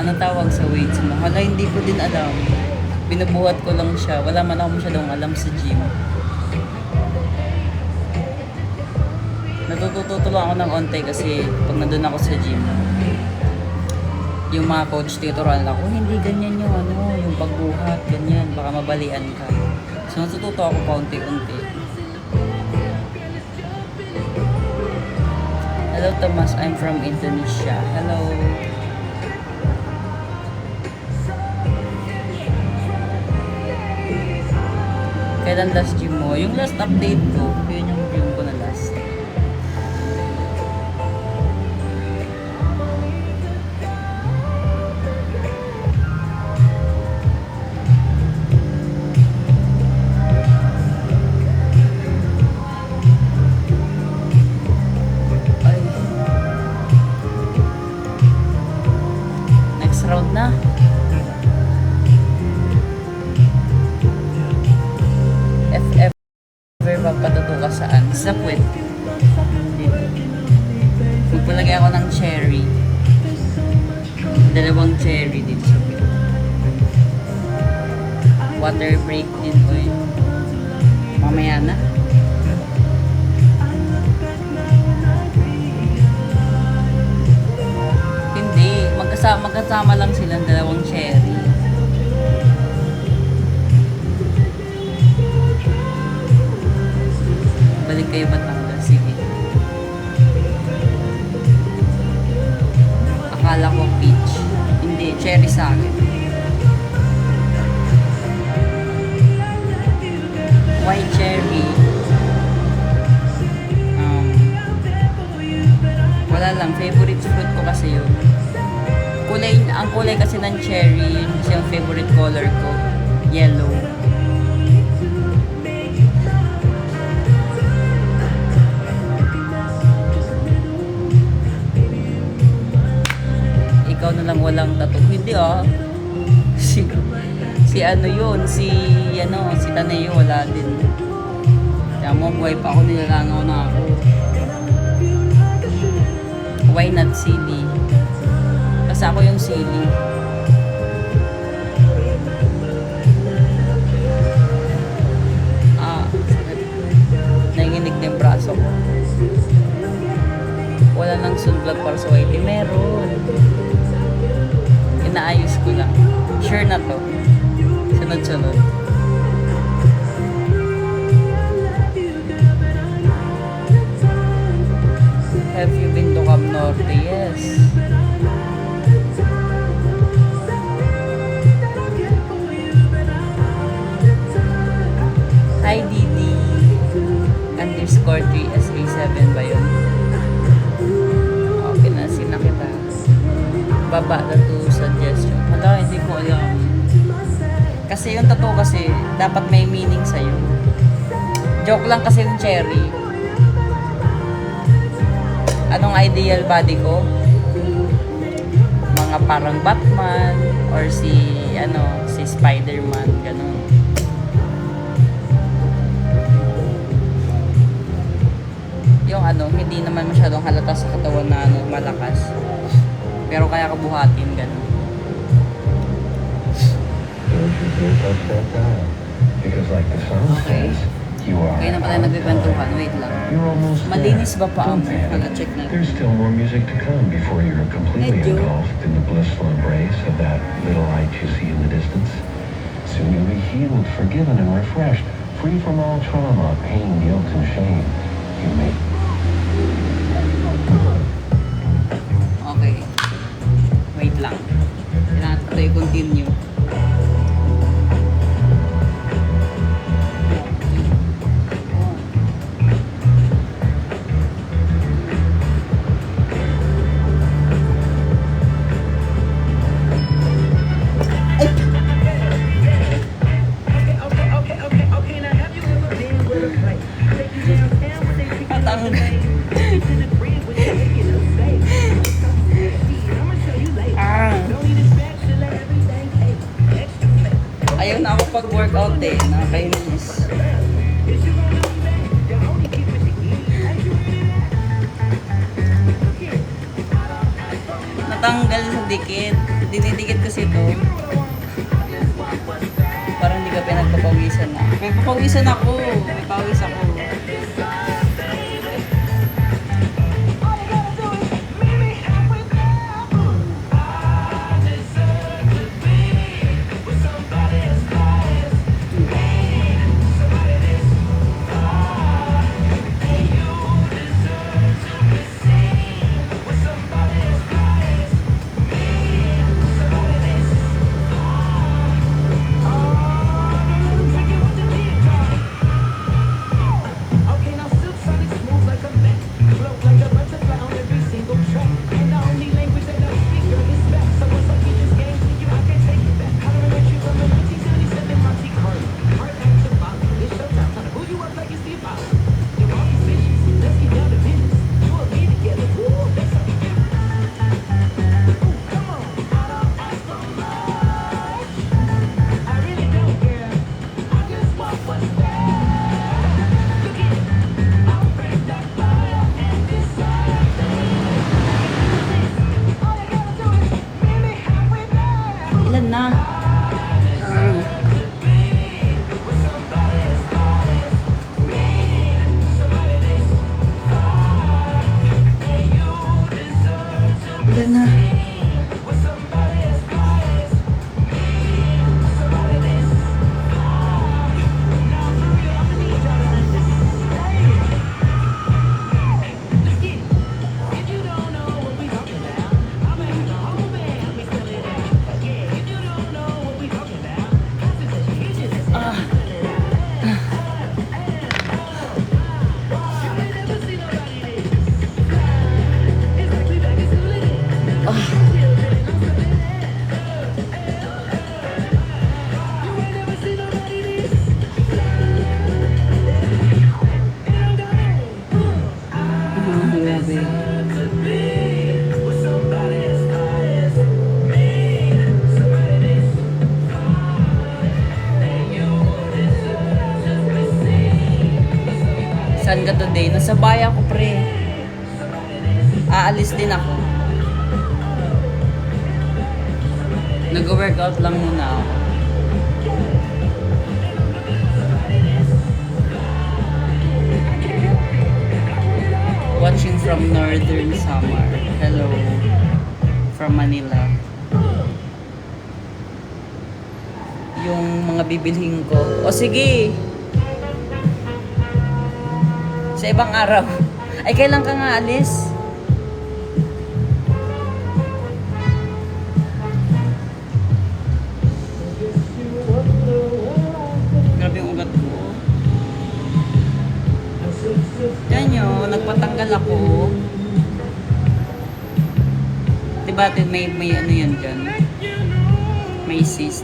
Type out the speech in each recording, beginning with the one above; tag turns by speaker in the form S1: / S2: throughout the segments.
S1: Anong tawag sa weights mo? Hala, hindi ko din alam. Binubuhat ko lang siya. Wala man ako masyadong alam sa gym. Natututulan ako ng onte kasi pag nandun ako sa gym, yung mga coach tutoran ako, hindi ganyan yung yung pagbuhat, ganyan, baka mabalian ka. So natututo ako paunti-unti. Hello Thomas, I'm from Indonesia. Hello. Kailan last gym mo? Yung last update ko, yun yung gym ko na last. Round na. If ever papatuto ka saan? Sa puwet. Magpalagay ako ng cherry. Dalawang cherry dito sa puwet. Water break din ko eh. Mamaya na. Magkasama lang silang dalawang cherry. Balik kayo Batangas, sige. Akala ko peach. Hindi, cherry sa akin. White cherry. Wala lang, favorite fruit ko kasi yun. Ang kulay kasi ng cherry, yun kasi yung favorite color ko, yellow. Ikaw na lang walang tattoo. Hindi si ano yun, si Taneo wala din. Kaya mo, buhay pa ako, nilalangaw na ako. Why not silly? Kasi ako yung sili. Nanginginig na yung braso ko. Wala nang sunvlog para sa whitey. Meron. Inaayos ko lang. Sure na to. Sunod-sunod. Have you been to Camp Norte? Yes. Hi Didi _3 SA7 ba yun? Okay na, sina kita. Baba na to suggestion. Hala, hindi ko alam. Kasi yung tattoo kasi, dapat may meaning sa'yo. Joke lang kasi yung cherry. Anong ideal body ko? Mga parang Batman or si Spider-Man, ganun. Yung hindi naman masyadong halata sa katawan na malakas. Pero kaya ka buhatin, ganun. Okay. Kaya na pala nagbibantuhan. Wait lang. Malinis ba pa ang check natin?
S2: There's still more music to come before you're completely engulfed in the blissful embrace of that little light you see in the distance. Soon you'll be healed, forgiven, and refreshed, free from all trauma, pain, guilt, and shame. You may.
S1: Okay. Wait lang. Kailangan ito i-continue. Ayaw na ako pag-workout eh. Nakakainis. Matanggal sa dikit. Dinidikit kasi ito. Parang hindi ka pinagpapawisan na. May papawisan ako. May pawis ako. Ilan na? Ilan na? Saan ka today? Nasa bayan ko, pre. Aalis din ako. Nag-workout lang muna ako. Watching from Northern Samar. Hello. From Manila. Yung mga bibilhin ko. O sige. Sa ibang araw. Ay, kailan ka nga alis? Grabe yung ugat ko. Yan nyo, nagpatanggal ako. Diba, may ano yan dyan? May cyst.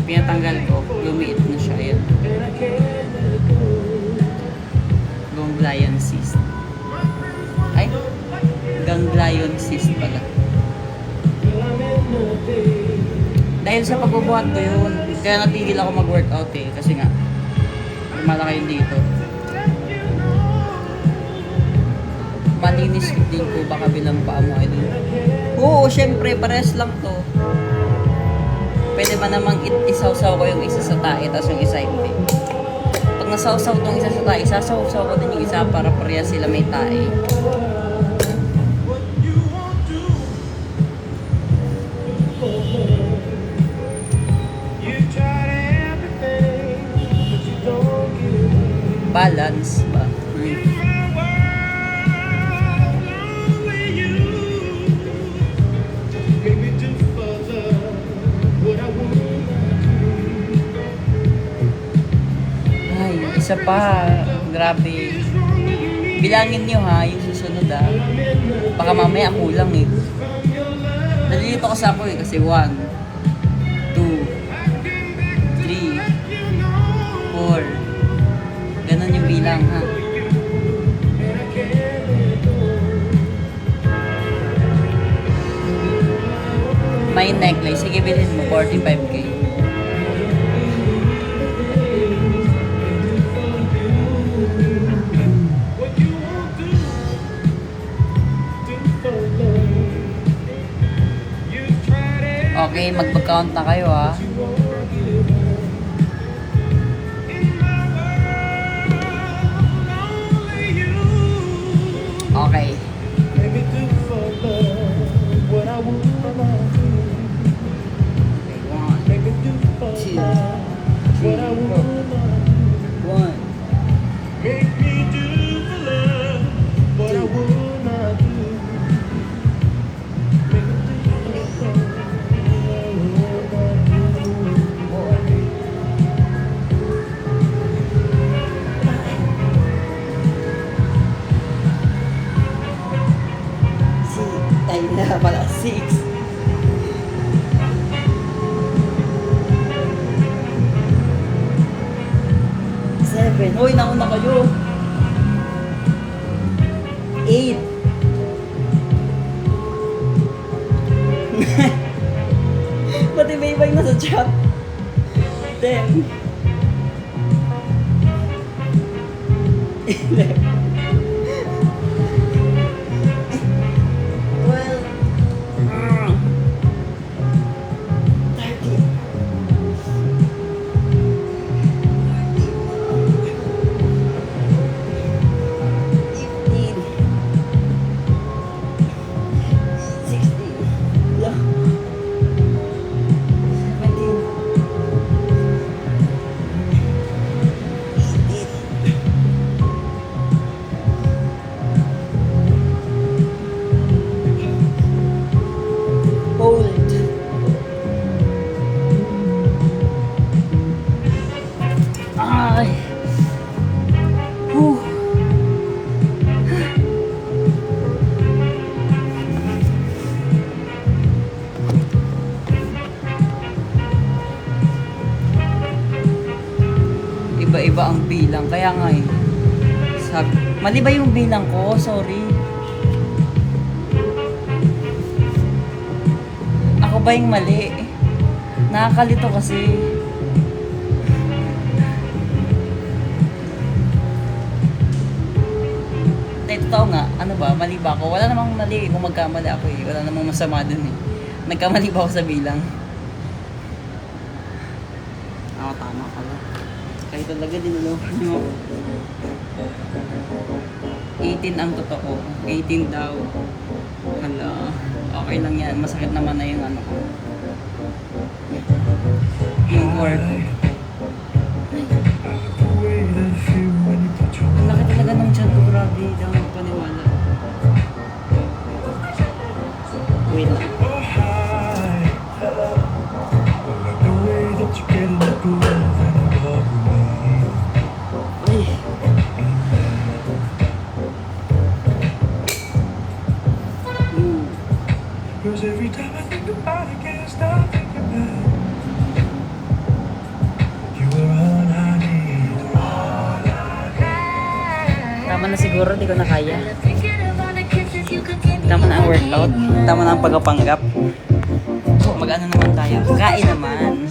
S1: Pinatanggal ko, lumiit na siya. Yan. Ganglion cyst. Ay, ganglion cyst pala. Dahil sa pagbubuhat ko yun, kaya natigil ako mag-workout eh. Kasi nga, malaki yun dito. Malinis din ko baka bilang paa mo ay dun. Oo, syempre, pares lang to. Pwede ba namang isawsaw ko yung isa sa tae, tapos yung isa hindi. Pag nasawsaw tong isa sa tae, sasawsaw ko din yung isa para pareha sila may tae. Balance ba? Ay, isa pa. Grabe. Bilangin nyo ha, yung susunod ha. Baka mamaya kulang eh. Nalilito kasi ako eh, kasi 1, 2, 3, 4. Ganon yung bilang ha. May necklace. Sige, bilhin mo. 45K. Okay, mag-count na kayo ha. Okay. One, two, three, four. One.
S3: Make me do for love what I would not do. Make me do for love what I would not do.
S1: Ay na pala, 6. Seven. Hoy, nauna kayo. 8. Pati may ibang nasa chat. 10. 11. 12. 13. 15. 16. Yeah. 17. 18. Hold. Ay. Whew. Iba-iba ang bilang. Kaya nga eh. Mali ba yung bilang ko? Sorry. Ako ba yung mali? Nakakalito kasi. Totoo nga, ano ba, mali ba ako? Wala namang mali kung magkamali ako eh. Wala namang masama dun eh. Nagkamali ba ako sa bilang? Ako, tama pala. Kayo talaga dinulungan niyo ako. 18 ang totoo. 18 daw. Hala. Okay lang yan. Masakit naman na yung ano ko. Yung work. Ang laki talaga ng chan ko. Grabe. Hindi ako magpaniwala. Wait lang. Ay.
S3: Cause every time I think about it, can't stop thinking about you were all I need.
S1: Tama na siguro. Di ko na kaya. Tama na ang workout. Tama na ang pagpapanggap. Mag-ano naman tayo. Kain naman.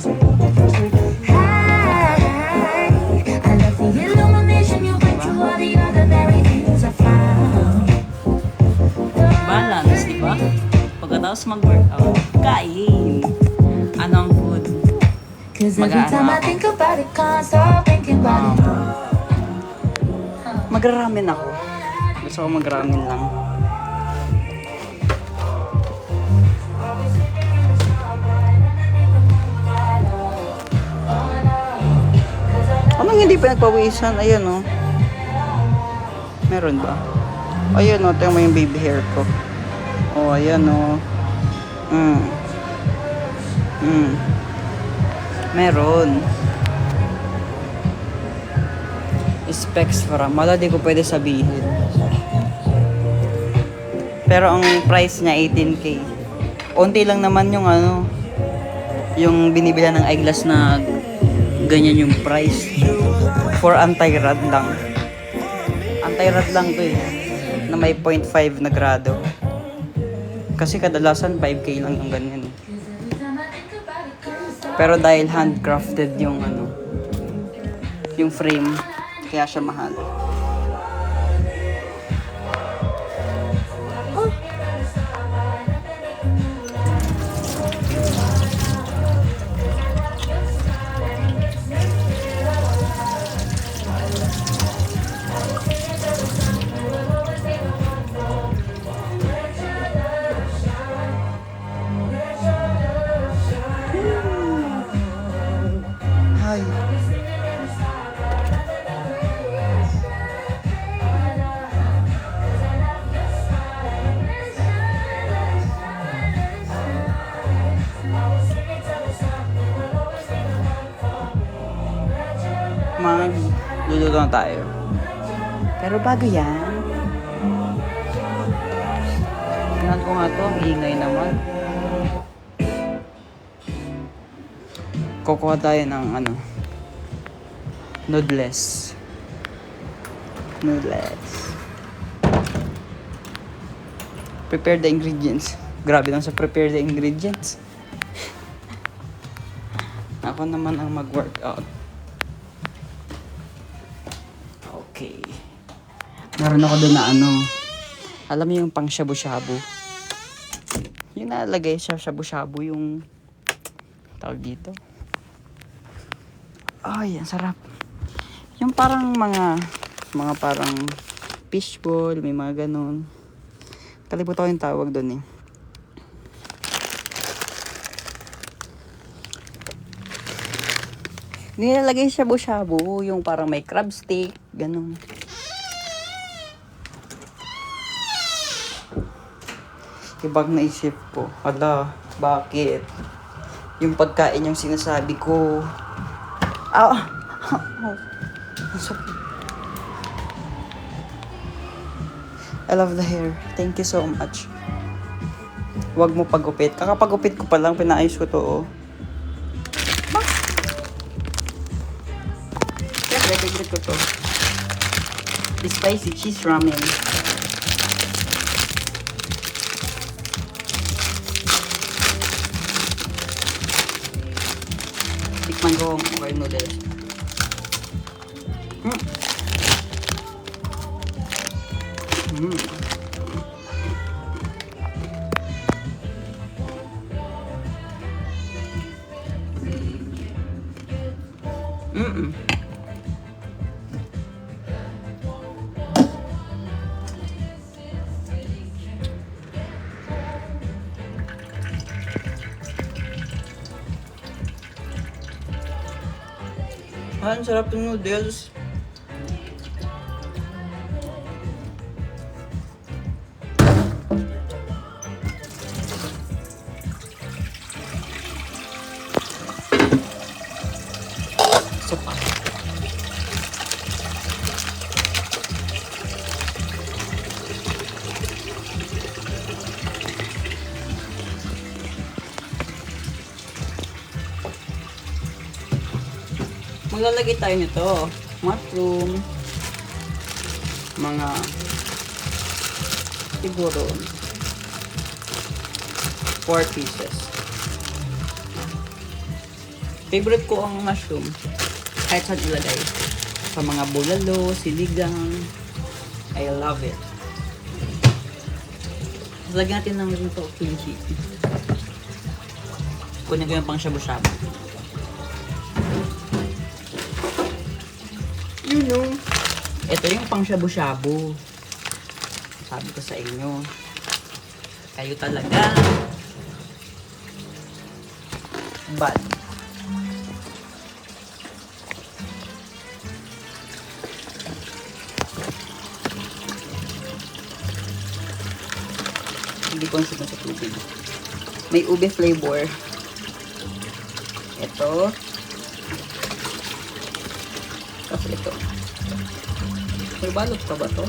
S1: Balance, di ba? Pagkatapos mag-workout, kain. Ano ang food? Magra-ramen ako. Gusto ko mag-ramen lang. Anong hindi pa nagpawisan? Ayan o. Meron ba? Ayan o, tingnan mo yung baby hair ko. O, ayan o. Meron. Specs para. Mala di ko pwede sabihin. Pero ang price niya 18K. Unti lang naman yung ano, yung binibila ng eyeglass na ganyan yung price. For anti-rad lang. Anti-rad lang to eh. Na may 0.5 na grado. Kasi kadalasan 5K lang yung ganyan. Pero dahil handcrafted yung ano, yung frame, kaya siya mahal. magluluto na tayo. Pero bago yan, tingnan ko nga to, ang ingay naman. Kukuha tayo ng noodles. Prepare the ingredients. Grabe lang sa prepare the ingredients. Ako naman ang mag-workout. Okay. Meron ako doon na alam mo yung pang shabu-shabu? Yung nalagay sa shabu-shabu yung tawag dito. Ay, ang sarap. Yung parang mga parang fishball, may mga ganun. Kalimutan ko yung tawag doon eh. Nilalagay shabu-shabu, yung parang may crab stick, ganun. Ibang naisip ko, hala, bakit? Yung pagkain yung sinasabi ko. Ang sakit. I love the hair. Thank you so much. Huwag mo pagupit. Kakapagupit ko pa lang, pinaayos ko to, oh. Siyempre, favorite ko to. The spicy cheese ramen. Tikman ko ang okay noodles. Ang sarap ng noodles. Sopa. Maglalagay tayo nito. Mushroom. Mga siguro 4 pieces. Favorite ko ang mushroom. Kahit saan ilagay. Sa mga bulalo, siligang. I love it. Lagyan natin ng ito kimchi. Kunin ko yung pang shabu-shabu. You know. Ito yung pang shabu-shabu. Sabi ko sa inyo. Kayo talaga. Bad. Hindi ko sa tubig. May ube flavor. Ito. Tapos ito. May balot pa ba to?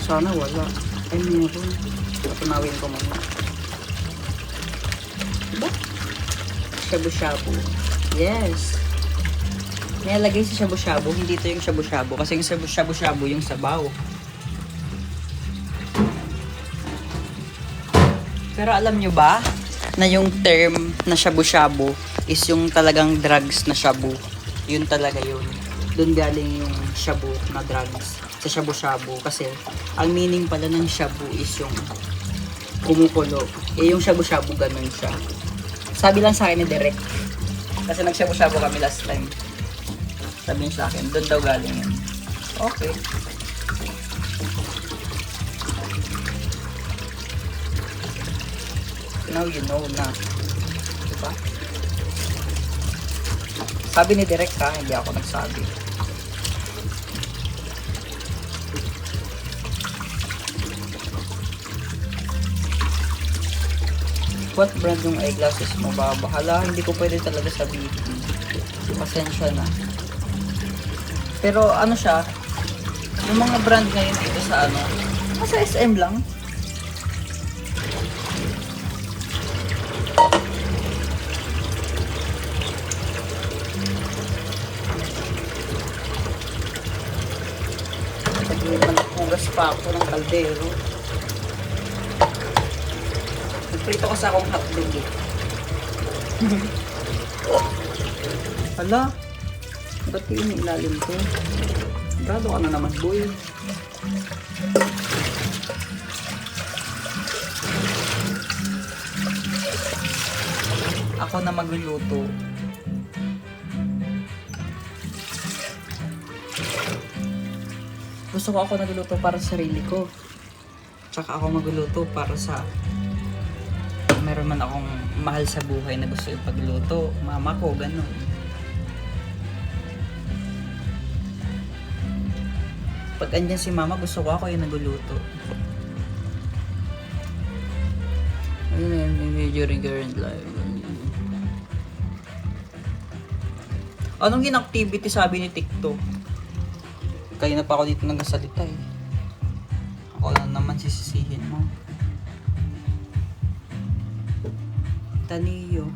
S1: Sana wala. Ay, meron. Patunawin ko muna. Diba? Shabu-shabu. Yes. Nilalagay sa shabu-shabu. Hindi ito yung shabu-shabu. Kasi yung shabu-shabu yung sabaw. Pero alam nyo ba na yung term na shabu-shabu is yung talagang drugs na shabu. Yun talaga yun. Doon galing yung shabu na drugs sa shabu-shabu. Kasi ang meaning pala ng shabu is yung kumukulo. Eh yung shabu-shabu ganun siya. Sabi lang sa akin ni Derek. Kasi nag-shabu-shabu kami last time. Sabi niya sa akin, doon daw galing yun. Okay. Now you know na. Diba? Sabi ni Derek ha, hindi ako nagsabi. What brand yung eyeglasses mo ba? Bahala, hindi ko pwede talaga sabihin. Pasensya na. Pero ano siya, yung mga brand ngayon dito sa ano, nasa SM lang. Naghugas pa ako ng kaldero. Nagprito kasi akong hotdog eh. Hala, ba't yung ilalim ko? Brado ka na naman, boy. Ako na magluluto. Gusto ko ako nagluluto para sa sarili ko. Tsaka ako magluluto para sa meron man akong mahal sa buhay na gusto ipagluto. Mama ko, ganun. Pag andyan si mama, gusto ko ako yung nagluluto. During current life. Anong inactivity sabi ni TikTok? Kaya na pa ako dito nagsasalita eh. Ako na naman sisisihin mo. Taniyo.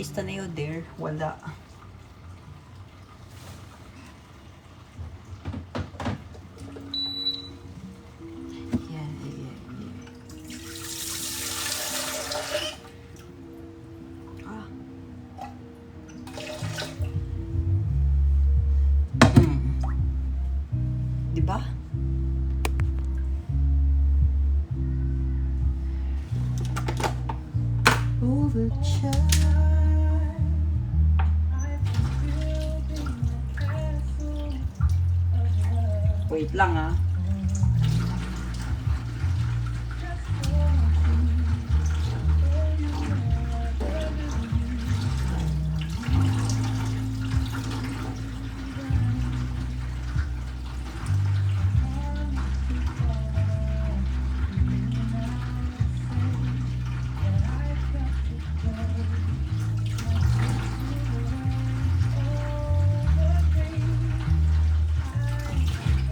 S1: Is Taniyo there? Wala. Diba? Wait lang ah.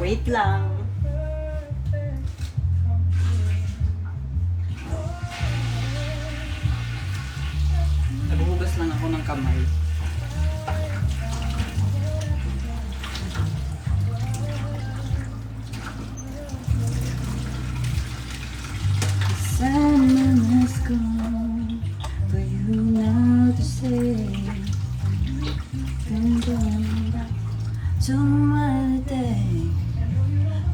S1: Wait lang. Naghuhugas lang ako ng kamay. Someone has gone for you now to say and going back to my day.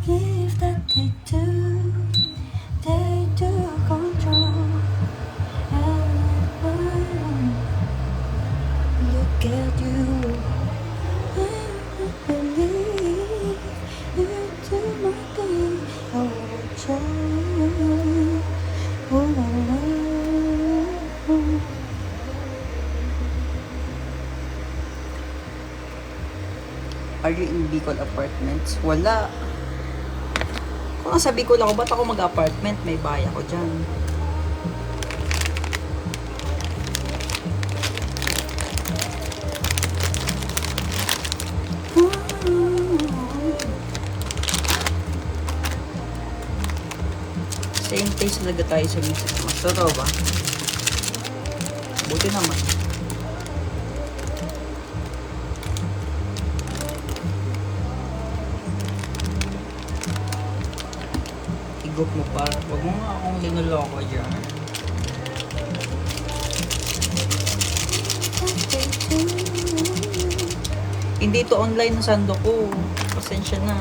S1: If that they do control. Look at you, I believe you do my thing. I will try. Oh, la, la. Are you in Bicol Apartments? Wala. Kung nasa Bicol ako, ba't ako mag-apartment? May bahay ako dyan. Same taste talaga tayo sa music. Mas totoo ba? Buti naman. Igop mo pa. Huwag mo nga akong linuloko dyan. Hindi to online na sando ko. Pasensya na.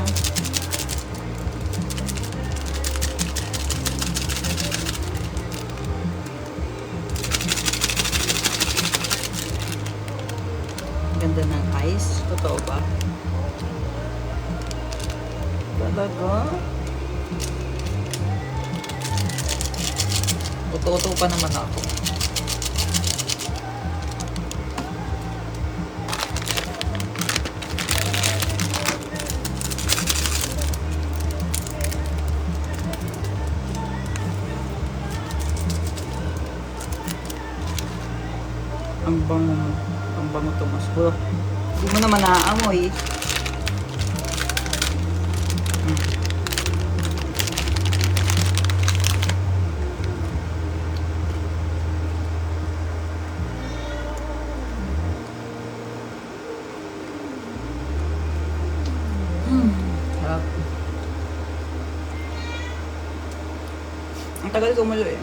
S1: Ganda ng ice. Totoo ba? Talaga? Totoo pa naman ako. Ang bango mo. Ang bango, Tomas. Wala. Hindi mo naman naaamoy. Sarap. Ang tagal kumulo eh.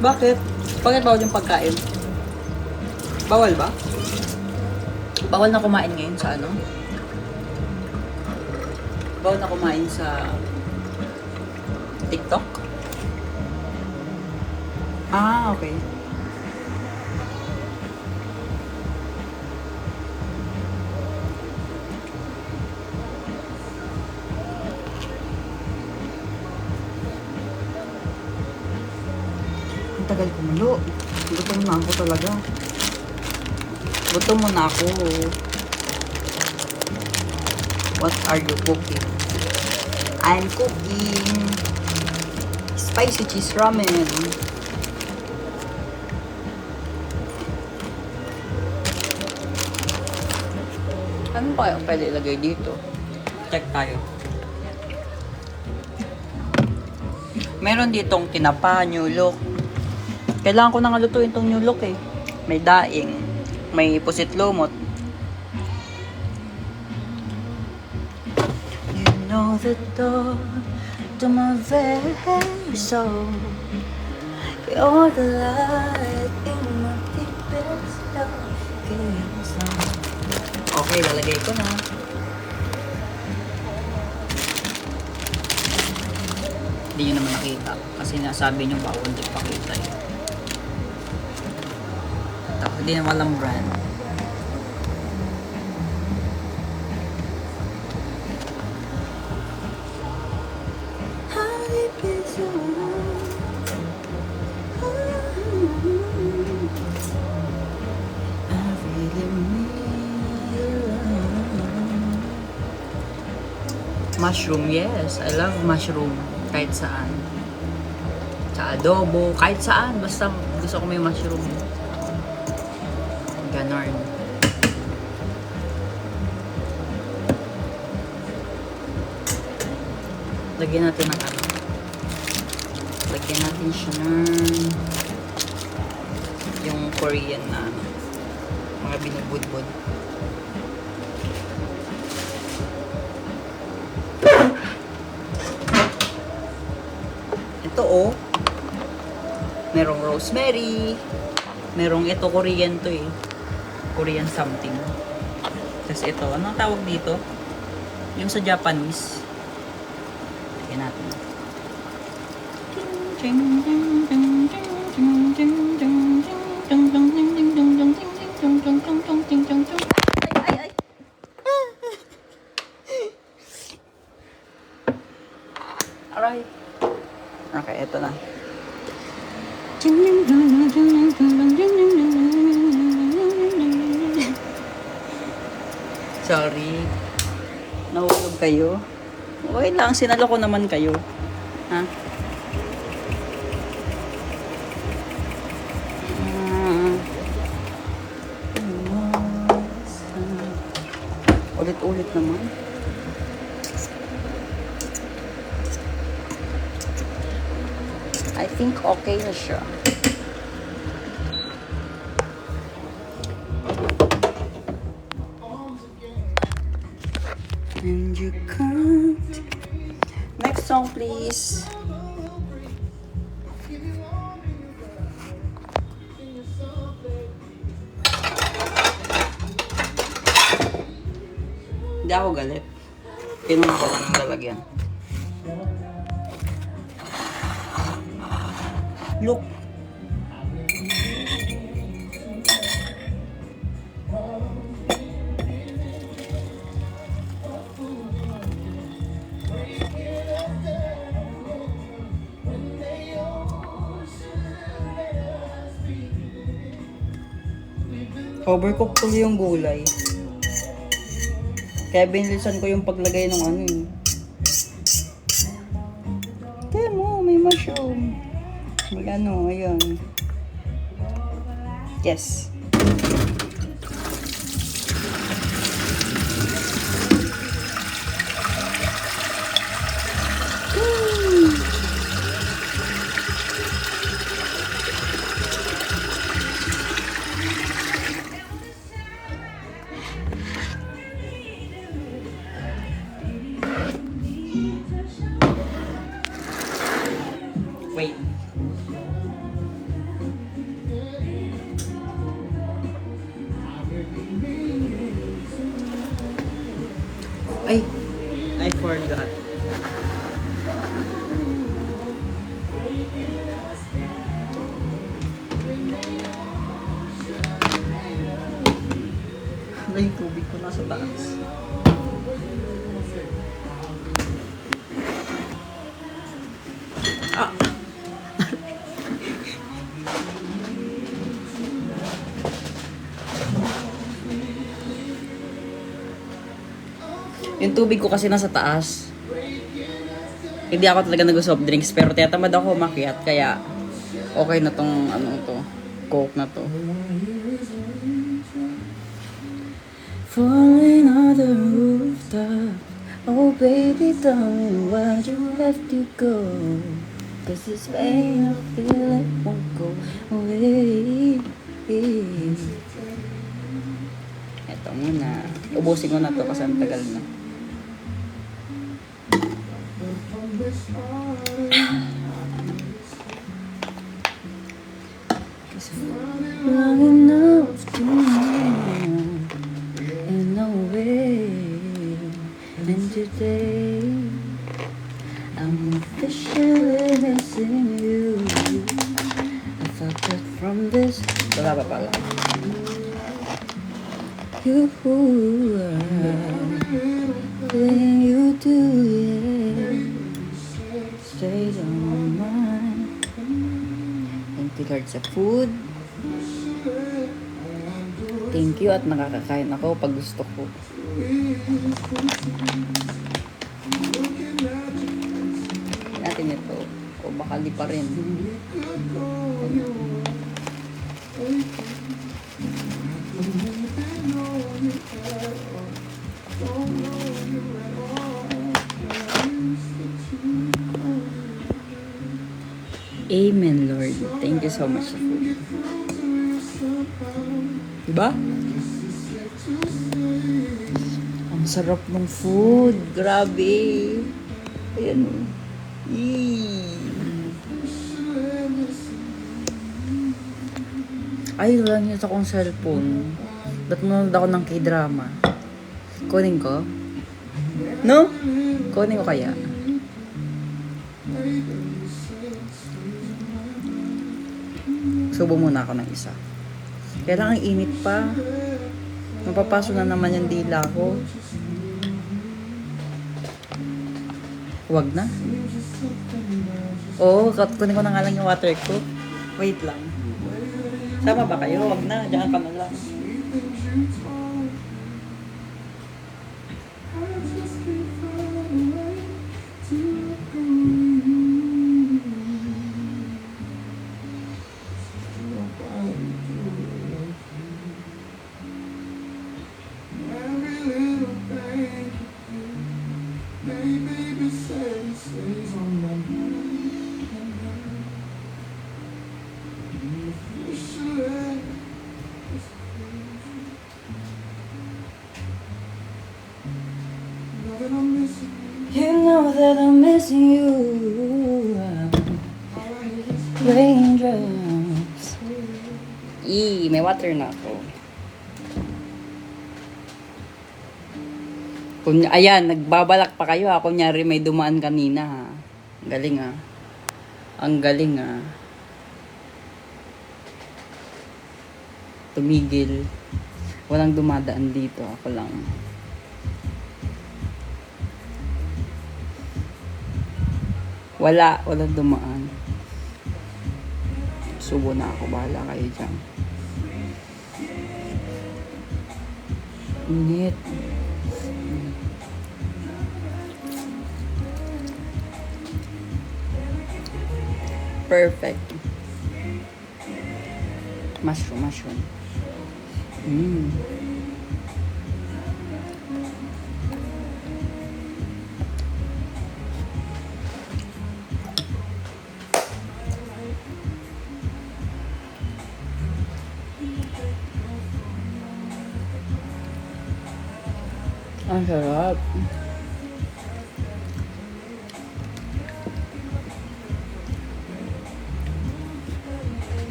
S1: Bakit? Bakit bawal yung pagkain? Bawal ba? Bawal na kumain ngayon sa ano? Bawal na kumain sa TikTok? Ah, okay. Ang tagal kumulo. Gutom na ako talaga. Gutom mo na ako. What are you cooking? I'm cooking spicy cheese ramen. Ano pa yung pwede ilagay dito? Check tayo. Meron ditong tinapa, nyulok. Kailangan ko nang lutuin tong nyulok eh. May daing. May pusit lumot. You know the door to my very soul. You're the light in my deepest darkest night. Okay, lalagay ko na. Hindi nyo naman nakita. Kasi nasabi nyo bawal di pakita eh. Tapos hindi na walang brand. Mushroom, yes. I love mushroom. Kahit saan. Sa adobo, kahit saan. Basta gusto ko may mushroom. Ganon. Lagyan natin ng ano. Lagyan natin siya ng yung Korean na ano, mga binubudbud. Ito oh. Merong rosemary. Merong ito Korean to eh. Korean something. Tapos ito, anong tawag dito? Yung sa Japanese. Lagyan natin. Ay. Aray. Okay, ito na. Sorry. Nahulog kayo. Okay lang, sinalo ko naman kayo. Ha? Ulit-ulit naman. I think okay na siya. And you can't. Next song, please. Hindi ako galit. Pinuha ko lang ng lalagyan. Look. Overcook tuloy yung gulay. Kaya binilisan ko yung paglagay ng ano eh. Kaya mo, may mushroom. May ano, ayun. Yes. Wait. Ay, I forgot. Ano yung tubig ko nasa taas? Ah! Yung tubig ko kasi nasa taas. Hindi ako talaga nag-soft drinks, pero tiyatamad ako umakyat, kaya okay na tong ano to, Coke na to. Falling on the rooftop. Oh baby, tell me why'd you have to go? Cause this pain I feel it won't go away. Eto muna. Ubusin ko na to kasi ang tagal na. Long enough to know in no way. And today I'm officially missing you. I thought that from this wala pa pala. You when you do it stays on my mind. Thank you Lord sa food. Thank you at nakakakain ako pag gusto ko. Natin ito. O baka di pa rin. Amen, Lord. Thank you so much sa food. Diba? Ang sarap ng food. Grabe. Ayan o. Ay, wala niyo sa akong cellphone. Ba't nanonood ako ng K-drama? Kunin ko? No? Kunin ko kaya? Subo muna ako ng isa. Kaya lang ang init pa. Mapapaso na naman yung dila ko. Huwag na. Oo, kunin ko na nga lang yung water ko. Wait lang. Sama ba kayo? Huwag na. Diyan ka na lang. You know that I'm missing you. Raindrops. May water na ako. Ayan, nagbabalak pa kayo ha. Kunyari may dumaan kanina ha. Ang galing ha. Ang galing ha. Tumigil. Walang dumadaan dito. Ako lang. Walang dumaan. Subo na ako. Bahala kayo dyan. Init. Perfect. Mushroom. Mm. Ang sarap.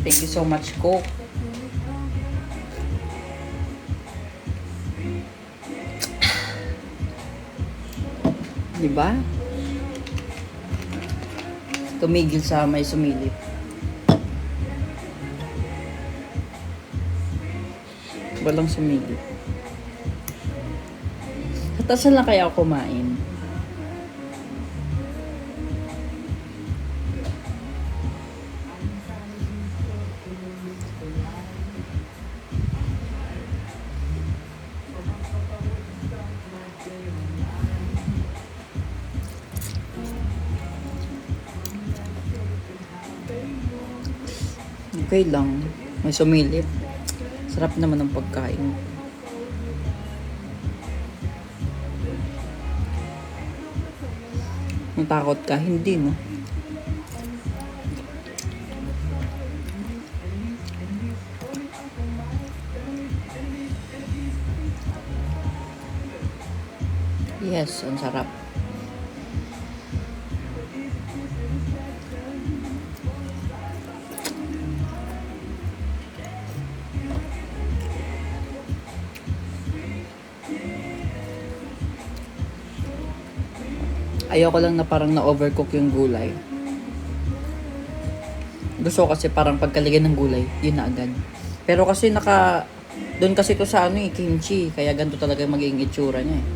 S1: Thank you so much, Coke. Diba? Tumigil sa may sumilip. Walang sumilip. Katasan lang kaya ako kumain. Okay lang. May sumilip. Sarap naman ng pagkain. Natakot ka? Hindi, no? Yes, ang sarap. Ayoko lang na parang na-overcook yung gulay. Gusto ko kasi parang pagkalagyan ng gulay, yun na agad. Pero kasi doon kasi to sa kimchi, kaya ganito talaga magiging itsura niya eh.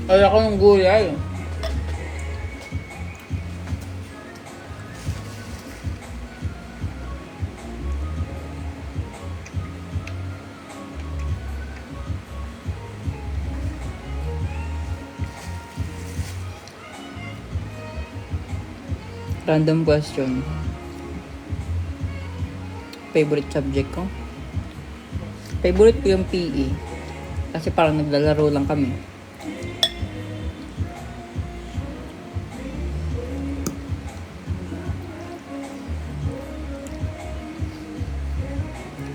S1: Ay, ako ng gulay. Random question. Favorite subject ko? Favorite ko yung PE. Kasi parang naglalaro lang kami.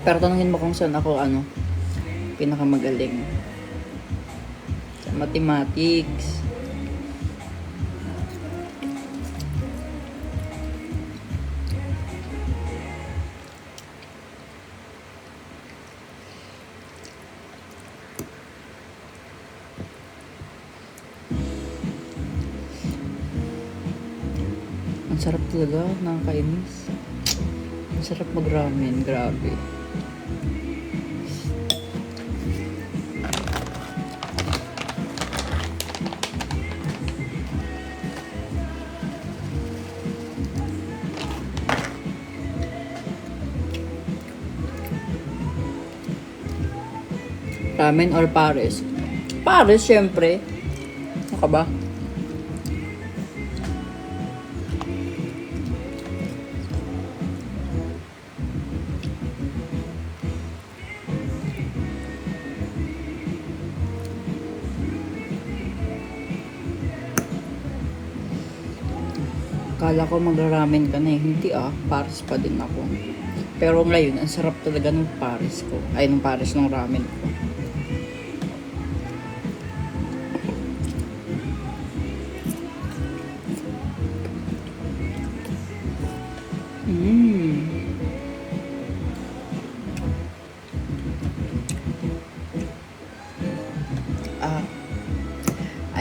S1: Pero tanungin mo kung saan ako pinakamagaling. Sa mathematics. Ang sarap talaga, nakakainis. Ang sarap mag-ramen, grabe. Ramen or pares? Pares, syempre. Ano ka ba? Kala ko magra-ramen ka na eh. Hindi pares pa din ako. Pero ngayon, ang sarap talaga ng pares ko. Ay, ng pares ng ramen ko.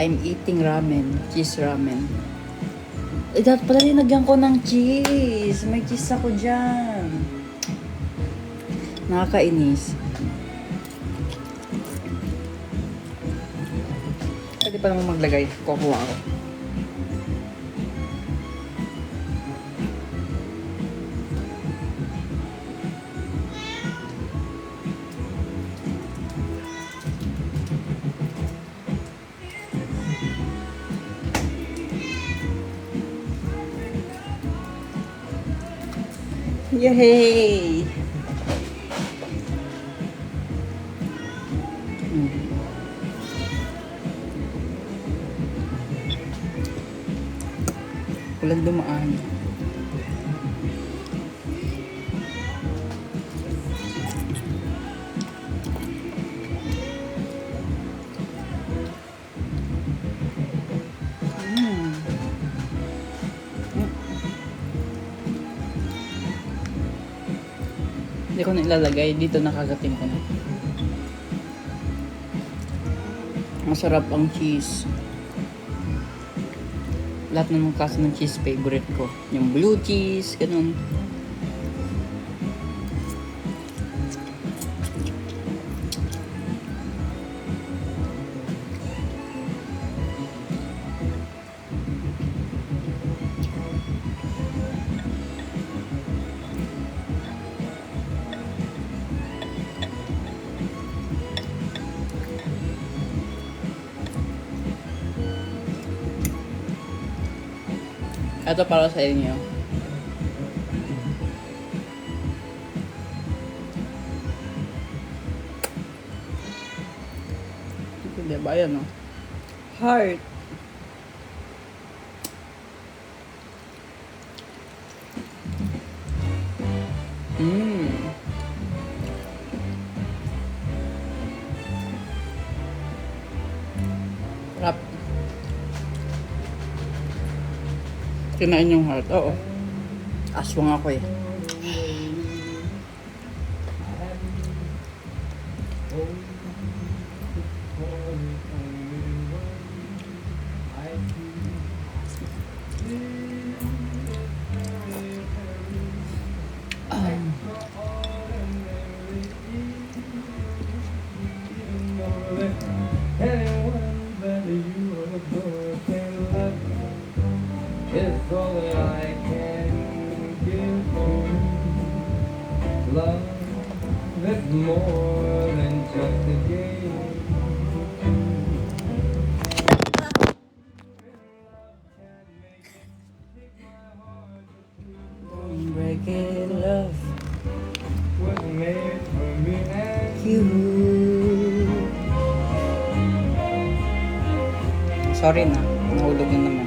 S1: I'm eating ramen. Cheese ramen. Eh, dapat pala linagyan ko ng cheese. May cheese ako dyan. Nakakainis. Pwede pa naman maglagay. Kukuha ako. Yay! Walang dumaan. Hindi ko na ilalagay. Dito nakagating ko na. Masarap ang cheese. Lahat ng mga klase ng cheese favorite ko. Yung blue cheese, ganun. Ito para sa inyo. Ito diba? Ayan o. Heart. Rap. Kinain yung heart. Oo. Aswang ako eh.
S3: Anyone that you adore can love you. It's all that I can give you. Love is more than just a game.
S1: Don't break it, love
S3: Was made for me and
S1: you. Sorry na. Nahulog na naman.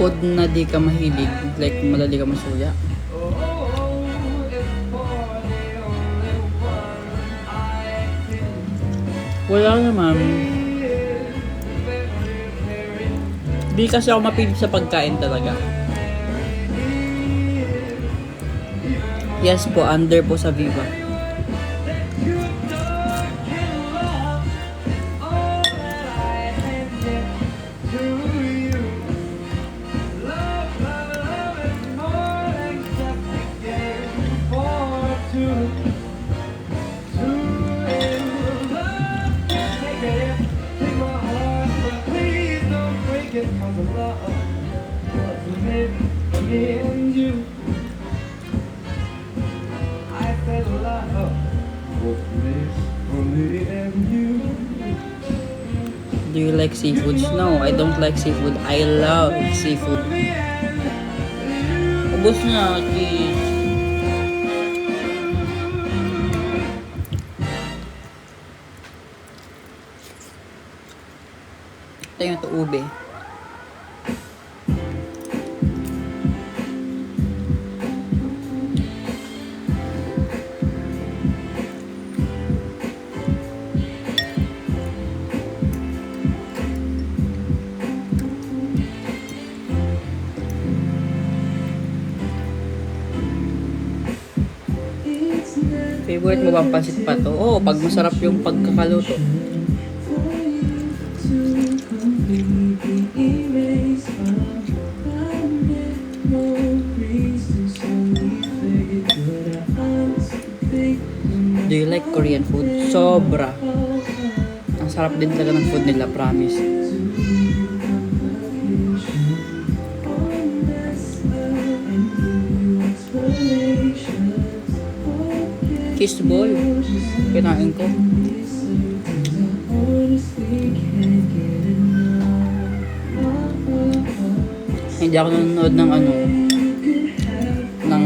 S1: Food na di ka mahilig, like madali ka masuya. Wala naman. Di kasi ako mapilit sa pagkain talaga. Yes po, under po sa Viva. Do you like seafoods? No, I don't like seafood. I love seafood. Ubus na, please. Ito yung ube. Favorite mo ba ang pansit pato? Oo, pag masarap yung pagkakaluto. Do you like Korean food? Sobra. Ang sarap din talaga ng food nila, promise. Kiss ball. Kinain ko. Hindi ako nanonood ng ng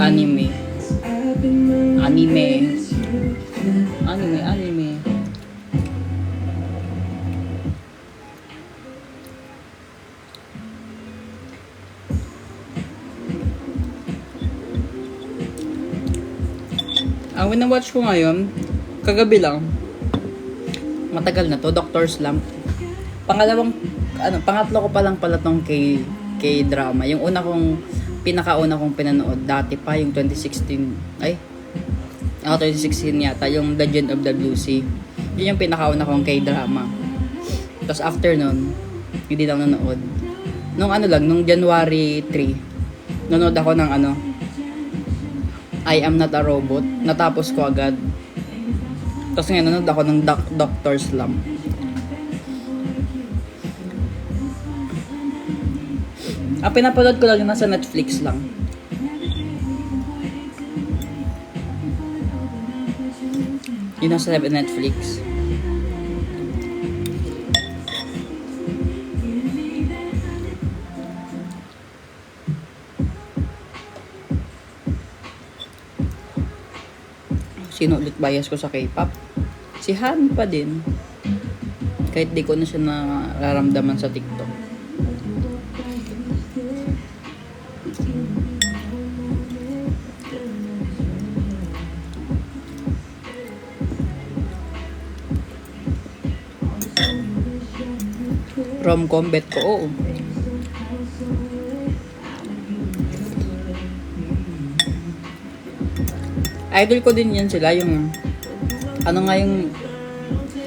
S1: anime. Anime. Ang winawatch ko ngayon, kagabi lang. Matagal na to, Dr. Slump. Pangatlo ko pa lang pala tong K-drama. Yung pinakauna kong pinanood dati pa, yung 2016 yata, yung Legend of the Blue Sea. Yun yung pinakauna kong K-drama. Tapos after nun, hindi lang nanood. Nung January 3, nanood ako ng I Am Not a Robot. Natapos ko agad. Tapos ngayon, nanood ako ng Dr. Slump. Pinapanood ko lang nasa Netflix lang. Yun nasa Netflix. Sino ulit bias ko sa K-pop? Si Han pa din. Kahit di ko na siya nararamdaman sa TikTok. Rom-com bet ko, oo. Idol ko din yan sila, yung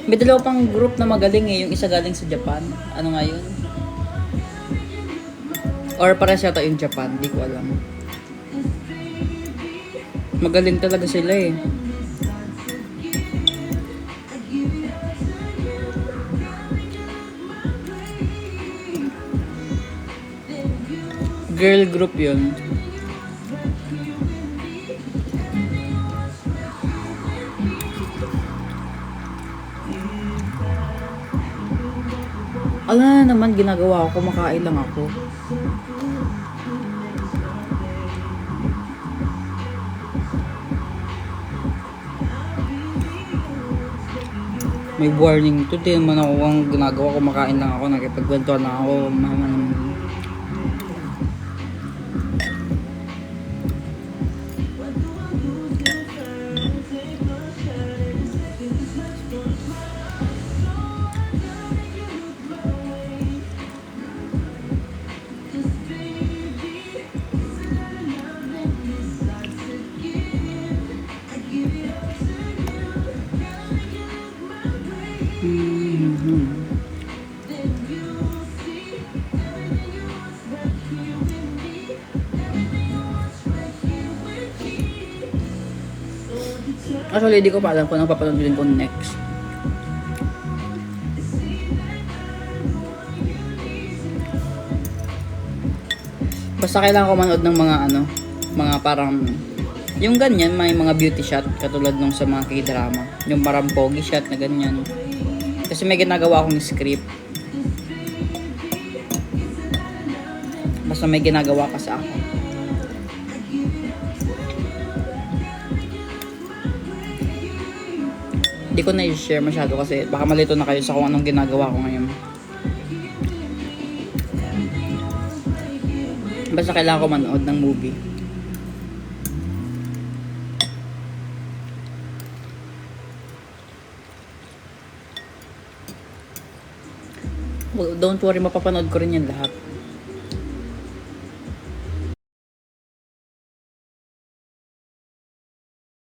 S1: may dalawa pang group na magaling yung isa galing sa Japan. Ano nga yun? Or para siya yung Japan, di ko alam. Magaling talaga sila eh. Girl group yun. Ala naman ginagawa ko, kumakain lang ako. May warning to, di naman ako ang ginagawa, kumakain lang ako, nakipagkwentuhan lang ako. Actually, di ko pa alam kung anong papanoodin ko next. Basta kailangan ko manood ng mga parang, yung ganyan, may mga beauty shot, katulad nung sa mga K-drama. Yung parang pogi shot na ganyan. Kasi may ginagawa akong script. Basta may ginagawa kasi ako. Hindi ko na i-share masyado kasi baka malito na kayo sa kung anong ginagawa ko ngayon. Basta kailangan ko manood ng movie. Well, don't worry, mapapanood ko rin yan lahat.